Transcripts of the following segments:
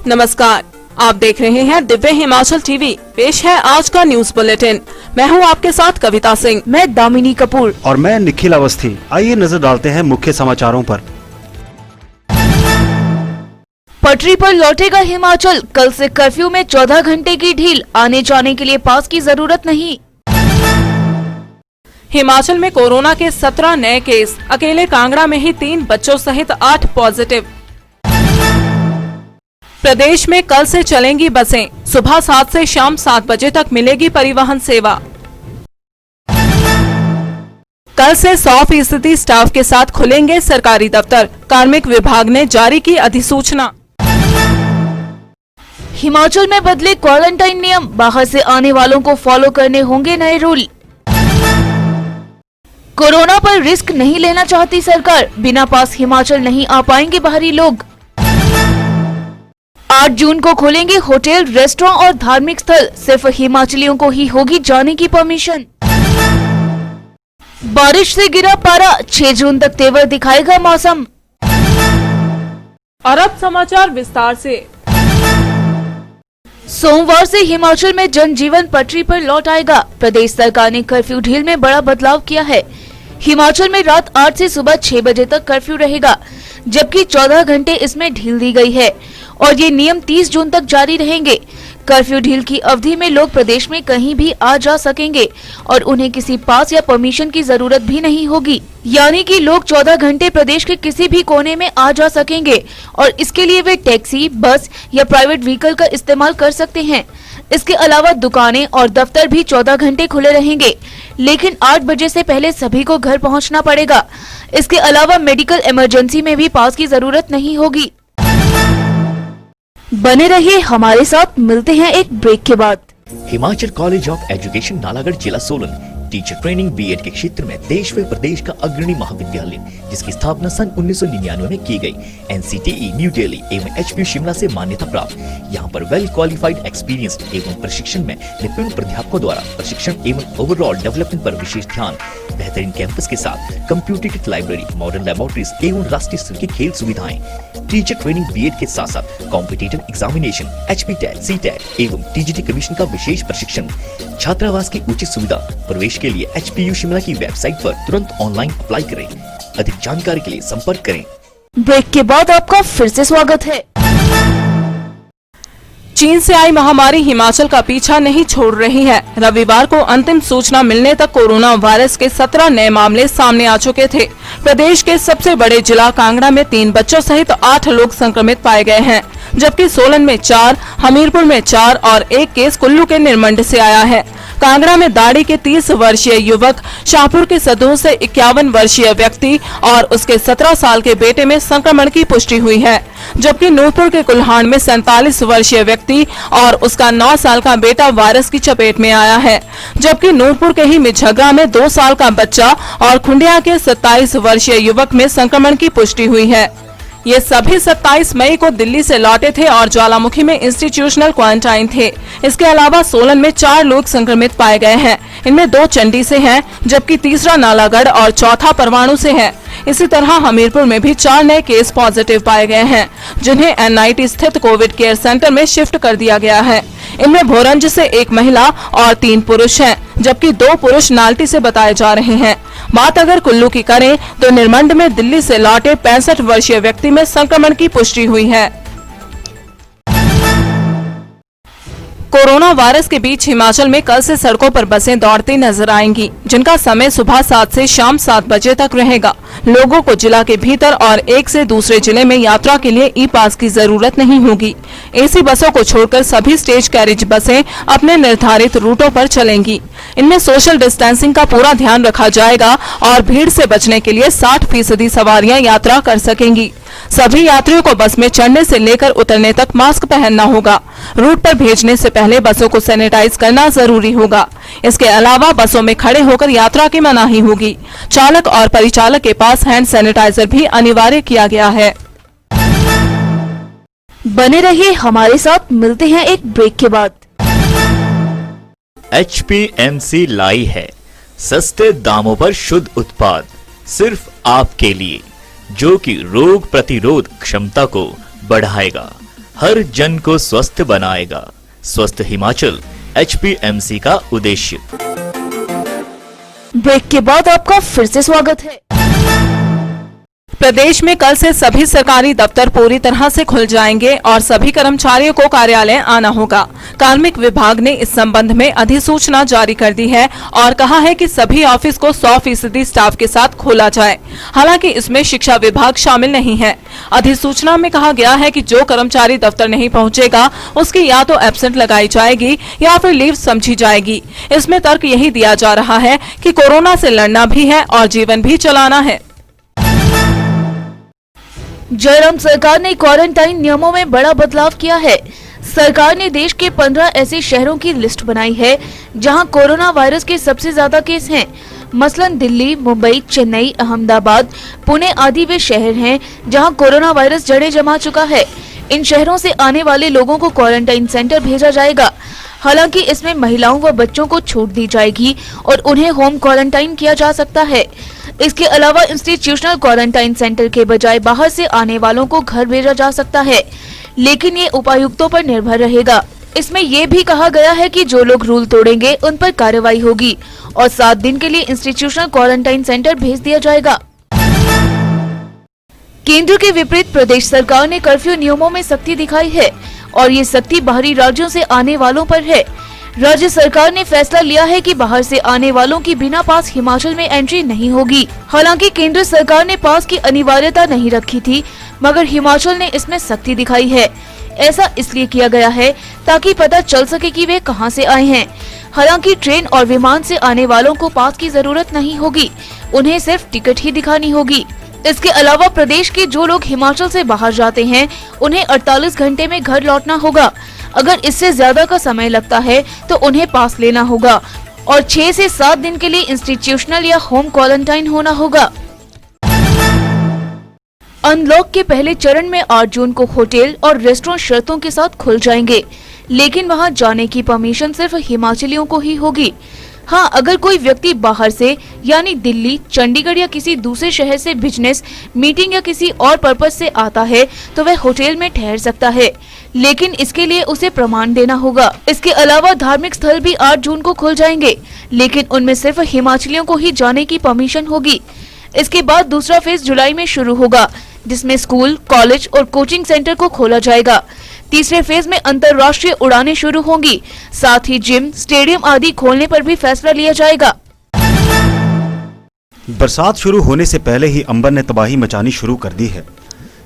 नमस्कार, आप देख रहे हैं दिव्य हिमाचल टीवी। पेश है आज का न्यूज बुलेटिन। मैं हूं आपके साथ कविता सिंह। मैं दामिनी कपूर और मैं निखिल अवस्थी। आइए नजर डालते हैं मुख्य समाचारों पर। पटरी पर लौटेगा हिमाचल, कल से कर्फ्यू में 14 घंटे की ढील, आने जाने के लिए पास की जरूरत नहीं। हिमाचल में कोरोना के 17 नए केस, अकेले कांगड़ा में ही 3 बच्चों सहित 8 पॉजिटिव। प्रदेश में कल से चलेंगी बसें, सुबह 7 से शाम 7 बजे तक मिलेगी परिवहन सेवा। कल से 100% स्टाफ के साथ खुलेंगे सरकारी दफ्तर, कार्मिक विभाग ने जारी की अधिसूचना। हिमाचल में बदले क्वारंटाइन नियम, बाहर से आने वालों को फॉलो करने होंगे नए रूल। कोरोना पर रिस्क नहीं लेना चाहती सरकार, बिना पास हिमाचल नहीं आ पाएंगे बाहरी लोग। 8 जून को खोलेंगे होटल, रेस्टोरेंट और धार्मिक स्थल, सिर्फ हिमाचलियों को ही होगी जाने की परमिशन। बारिश से गिरा पारा, 6 जून तक तेवर दिखाएगा मौसम। और अब समाचार विस्तार से। सोमवार से हिमाचल में जनजीवन पटरी पर लौट आएगा। प्रदेश सरकार ने कर्फ्यू ढील में बड़ा बदलाव किया है। हिमाचल में रात 8 से सुबह 6 बजे तक कर्फ्यू रहेगा, जबकि 14 घंटे इसमें ढील दी गई है और ये नियम 30 जून तक जारी रहेंगे। कर्फ्यू ढील की अवधि में लोग प्रदेश में कहीं भी आ जा सकेंगे और उन्हें किसी पास या परमिशन की जरूरत भी नहीं होगी, यानी कि लोग 14 घंटे प्रदेश के किसी भी कोने में आ जा सकेंगे और इसके लिए वे टैक्सी, बस या प्राइवेट व्हीकल का इस्तेमाल कर सकते हैं। इसके अलावा दुकानें और दफ्तर भी 14 घंटे खुले रहेंगे, लेकिन 8 बजे से पहले सभी को घर पहुंचना पड़ेगा। इसके अलावा मेडिकल इमरजेंसी में भी पास की जरूरत नहीं होगी। बने रहिए हमारे साथ, मिलते हैं एक ब्रेक के बाद। Himachal college of education Nalagarh, जिला सोलन, टीचर ट्रेनिंग बीएड के क्षेत्र में देश व प्रदेश का अग्रणी महाविद्यालय, जिसकी स्थापना सन 1999 में की गई। एनसीटीई न्यू दिल्ली एवं एचपीयू शिमला से मान्यता प्राप्त। यहाँ पर वेल क्वालिफाइड, एक्सपीरियंस्ड एवं प्रशिक्षण में निपुण प्राध्यापकों द्वारा प्रशिक्षण एवं ओवरऑल डेवलपमेंट पर विशेष ध्यान। बेहतरीन कैंपस के साथ कंप्यूटरीकृत लाइब्रेरी, मॉडर्न लेबोरेटरीज एवं राष्ट्रीय स्तर की खेल सुविधाएं। टीचर ट्रेनिंग बीएड के साथ साथ कॉम्पिटिटिव एग्जामिनेशन, एचपीटेट, सीटेट एवं टीजीटी कमीशन का विशेष प्रशिक्षण। छात्रावास की उचित सुविधा। प्रवेश के लिए एचपीयू शिमला की वेबसाइट पर तुरंत ऑनलाइन अप्लाई करें। अधिक जानकारी के लिए संपर्क करें। ब्रेक के बाद आपका फिर से स्वागत है। चीन से आई महामारी हिमाचल का पीछा नहीं छोड़ रही है। रविवार को अंतिम सूचना मिलने तक कोरोना वायरस के 17 नए मामले सामने आ चुके थे। प्रदेश के सबसे बड़े जिला कांगड़ा में 3 बच्चों सहित 8 लोग संक्रमित पाए गए हैं, जबकि सोलन में 4, हमीरपुर में 4 और 1 केस कुल्लू के निरमंड से आया है। कांगड़ा में दाड़ी के 30 वर्षीय युवक, शाहपुर के सदोह से 51 वर्षीय व्यक्ति और उसके 17 साल के बेटे में संक्रमण की पुष्टि हुई है, जबकि नूरपुर के कुल्हाड़ में 47 वर्षीय व्यक्ति और उसका 9 साल का बेटा वायरस की चपेट में आया है, जबकि नूरपुर के ही मिझगरा में 2 साल का बच्चा और खुंडिया के 27 वर्षीय युवक में संक्रमण की पुष्टि हुई है। ये सभी 27 मई को दिल्ली से लौटे थे और ज्वालामुखी में इंस्टीट्यूशनल क्वारंटाइन थे। इसके अलावा सोलन में 4 लोग संक्रमित पाए गए हैं। इनमें 2 चंडी से हैं, जबकि तीसरा नालागढ़ और चौथा परवाणु से है। इसी तरह हमीरपुर में भी 4 नए केस पॉजिटिव पाए गए हैं, जिन्हें एनआईटी स्थित कोविड केयर सेंटर में शिफ्ट कर दिया गया है। इनमें भोरंज से 1 महिला और 3 पुरुष हैं, जबकि 2 पुरुष नाल्टी से बताए जा रहे हैं। बात अगर कुल्लू की करें तो निरमंड में दिल्ली से लौटे 65 वर्षीय व्यक्ति में संक्रमण की पुष्टि हुई है। कोरोना वायरस के बीच हिमाचल में कल से सड़कों पर बसें दौड़ती नजर आएंगी, जिनका समय सुबह 7 से शाम 7 बजे तक रहेगा। लोगों को जिला के भीतर और एक से दूसरे जिले में यात्रा के लिए ई पास की जरूरत नहीं होगी। एसी बसों को छोड़कर सभी स्टेज कैरेज बसें अपने निर्धारित रूटों पर चलेंगी। इनमें सोशल डिस्टेंसिंग का पूरा ध्यान रखा जाएगा और भीड़ से बचने के लिए 60% सवारियां यात्रा कर सकेंगी। सभी यात्रियों को बस में चढ़ने से लेकर उतरने तक मास्क पहनना होगा। रूट पर भेजने से पहले बसों को सैनिटाइज करना जरूरी होगा। इसके अलावा बसों में खड़े होकर यात्रा की मनाही होगी। चालक और परिचालक के पास हैंड सैनिटाइजर भी अनिवार्य किया गया है। बने रहिए हमारे साथ, मिलते हैं एक ब्रेक के बाद। एचपीएमसी लाई है सस्ते दामों पर शुद्ध उत्पाद सिर्फ आपके लिए, जो कि रोग प्रतिरोध क्षमता को बढ़ाएगा। हर जन को स्वस्थ बनाएगा। स्वस्थ हिमाचल HPMC का उद्देश्य। ब्रेक के बाद आपका फिर से स्वागत है। प्रदेश में कल से सभी सरकारी दफ्तर पूरी तरह से खुल जाएंगे और सभी कर्मचारियों को कार्यालय आना होगा। कार्मिक विभाग ने इस संबंध में अधिसूचना जारी कर दी है और कहा है कि सभी ऑफिस को 100% स्टाफ के साथ खोला जाए। हालांकि इसमें शिक्षा विभाग शामिल नहीं है। अधिसूचना में कहा गया है कि जो कर्मचारी दफ्तर नहीं पहुंचेगा उसकी या तो एब्सेंट लगाई जाएगी या फिर लीव समझी जाएगी। इसमें तर्क यही दिया जा रहा है कि कोरोना से लड़ना भी है और जीवन भी चलाना है। जयराम सरकार ने क्वारंटाइन नियमों में बड़ा बदलाव किया है। सरकार ने देश के 15 ऐसे शहरों की लिस्ट बनाई है जहां कोरोना वायरस के सबसे ज्यादा केस हैं। मसलन दिल्ली, मुंबई, चेन्नई, अहमदाबाद, पुणे आदि वे शहर हैं जहां कोरोना वायरस जड़ें जमा चुका है। इन शहरों से आने वाले लोगों को क्वारंटाइन सेंटर भेजा जाएगा। हालांकि इसमें महिलाओं व बच्चों को छूट दी जाएगी और उन्हें होम क्वारंटाइन किया जा सकता है। इसके अलावा इंस्टीट्यूशनल क्वारंटाइन सेंटर के बजाय बाहर से आने वालों को घर भेजा जा सकता है, लेकिन ये उपायुक्तों पर निर्भर रहेगा। इसमें यह भी कहा गया है कि जो लोग रूल तोड़ेंगे उन पर कार्रवाई होगी और 7 दिन के लिए इंस्टीट्यूशनल क्वारंटाइन सेंटर भेज दिया जाएगा। केंद्र के विपरीत प्रदेश सरकार ने कर्फ्यू नियमों में सख्ती दिखाई है और ये सख्ती बाहरी राज्यों से आने वालों पर है। राज्य सरकार ने फैसला लिया है कि बाहर से आने वालों की बिना पास हिमाचल में एंट्री नहीं होगी। हालांकि केंद्र सरकार ने पास की अनिवार्यता नहीं रखी थी, मगर हिमाचल ने इसमें सख्ती दिखाई है। ऐसा इसलिए किया गया है ताकि पता चल सके कि वे कहां से आए हैं। हालांकि ट्रेन और विमान से आने वालों को पास की जरूरत नहीं होगी, उन्हें सिर्फ टिकट ही दिखानी होगी। इसके अलावा प्रदेश के जो लोग हिमाचल से बाहर जाते हैं उन्हें 48 घंटे में घर लौटना होगा। अगर इससे ज्यादा का समय लगता है तो उन्हें पास लेना होगा और 6 से 7 दिन के लिए इंस्टीट्यूशनल या होम क्वारंटाइन होना होगा। अनलॉक के पहले चरण में 8 जून को होटल और रेस्टोरेंट शर्तों के साथ खुल जाएंगे, लेकिन वहां जाने की परमिशन सिर्फ हिमाचलियों को ही होगी। हाँ, अगर कोई व्यक्ति बाहर से यानी दिल्ली, चंडीगढ़ या किसी दूसरे शहर से बिजनेस, मीटिंग या किसी और पर्पस से आता है तो वह होटल में ठहर सकता है, लेकिन इसके लिए उसे प्रमाण देना होगा। इसके अलावा धार्मिक स्थल भी 8 जून को खुल जाएंगे, लेकिन उनमें सिर्फ हिमाचलियों को ही जाने की परमिशन होगी। इसके बाद दूसरा फेज जुलाई में शुरू होगा, जिसमें स्कूल, कॉलेज और कोचिंग सेंटर को खोला जाएगा। तीसरे फेज में अंतर्राष्ट्रीय उड़ानें शुरू होंगी, साथ ही जिम, स्टेडियम आदि खोलने पर भी फैसला लिया जाएगा। बरसात शुरू होने से पहले ही अंबर ने तबाही मचानी शुरू कर दी है।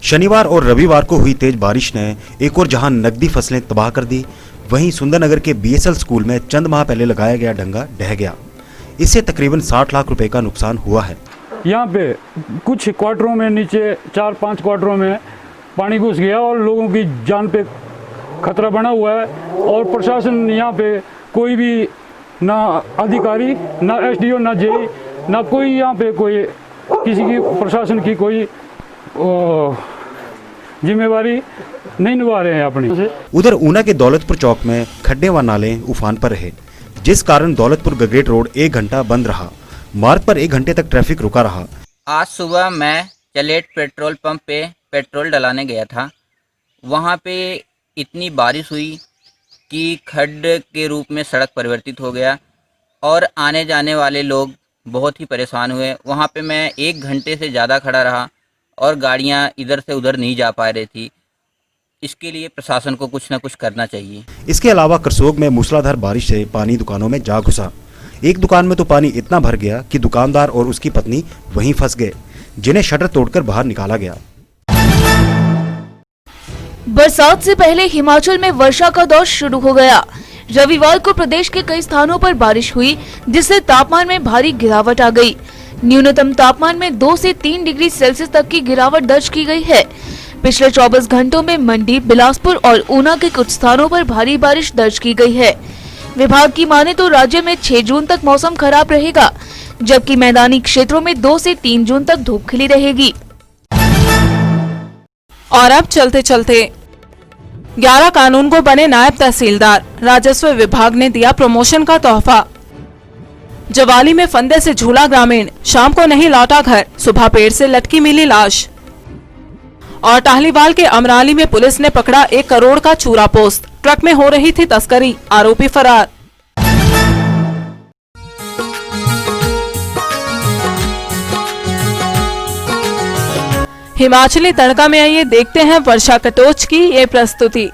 शनिवार और रविवार को हुई तेज बारिश ने एक और जहां नकदी फसलें तबाह कर दी, वहीं सुंदरनगर के BSL स्कूल में चंद माह पहले लगाया गया डंगा ढह गया। इससे तकरीबन 60 लाख रुपए का नुकसान हुआ है। यहाँ पे कुछ क्वार्टरों में, नीचे 4-5 क्वार्टरों में पानी घुस गया और लोगों की जान पे खतरा बना हुआ है। और प्रशासन यहाँ पे कोई भी ना अधिकारी, ना SDO, ना JE, ना कोई यहाँ पे कोई किसी की प्रशासन की कोई जिम्मेवारी नहीं निभा रहे हैं अपनी। उधर ऊना के दौलतपुर चौक में खड्डे व नाले उफान पर रहे, जिस कारण दौलतपुर गगरेट रोड 1 घंटा बंद रहा। मार्ग पर 1 घंटे तक ट्रैफिक रुका रहा। आज सुबह मैं चलेट पेट्रोल पंप पे पेट्रोल डलाने गया था। वहाँ पे इतनी बारिश हुई कि खड्ड के रूप में सड़क परिवर्तित हो गया और आने जाने वाले लोग बहुत ही परेशान हुए। वहाँ पे मैं 1 घंटे से ज़्यादा खड़ा रहा और गाड़ियाँ इधर से उधर नहीं जा पा रही थी। इसके लिए प्रशासन को कुछ न कुछ करना चाहिए। इसके अलावा करसोग में मूसलाधार बारिश से पानी दुकानों में जा घुसा। एक दुकान में तो पानी इतना भर गया कि दुकानदार और उसकी पत्नी वहीं फंस गए, जिन्हें शटर तोड़कर बाहर निकाला गया। बरसात से पहले हिमाचल में वर्षा का दौर शुरू हो गया। रविवार को प्रदेश के कई स्थानों पर बारिश हुई, जिससे तापमान में भारी गिरावट आ गई। न्यूनतम तापमान में 2 से 3 डिग्री सेल्सियस तक की गिरावट दर्ज की गई है। पिछले 24 घंटों में मंडी, बिलासपुर और ऊना के कुछ स्थानों पर भारी बारिश दर्ज की गई है। विभाग की माने तो राज्य में 6 जून तक मौसम खराब रहेगा, जबकि मैदानी क्षेत्रों में 2 से 3 जून तक धूप खिली रहेगी। और अब चलते चलते 11 कानून को बने नायब तहसीलदार, राजस्व विभाग ने दिया प्रमोशन का तोहफा। जवाली में फंदे से झूला ग्रामीण, शाम को नहीं लौटा घर, सुबह पेड़ से लटकी मिली लाश। और टाहलीवाल के अमराली में पुलिस ने पकड़ा 1 करोड़ का चूरा पोस्त। ट्रक में हो रही थी तस्करी, आरोपी फरार। हिमाचली तड़का में आइए देखते हैं वर्षा कटोच की ये प्रस्तुति।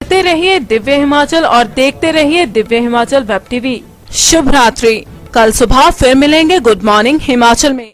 देखते रहिए दिव्य हिमाचल और देखते रहिए दिव्य हिमाचल वेब टीवी। शुभ रात्रि। कल सुबह फिर मिलेंगे गुड मॉर्निंग हिमाचल में।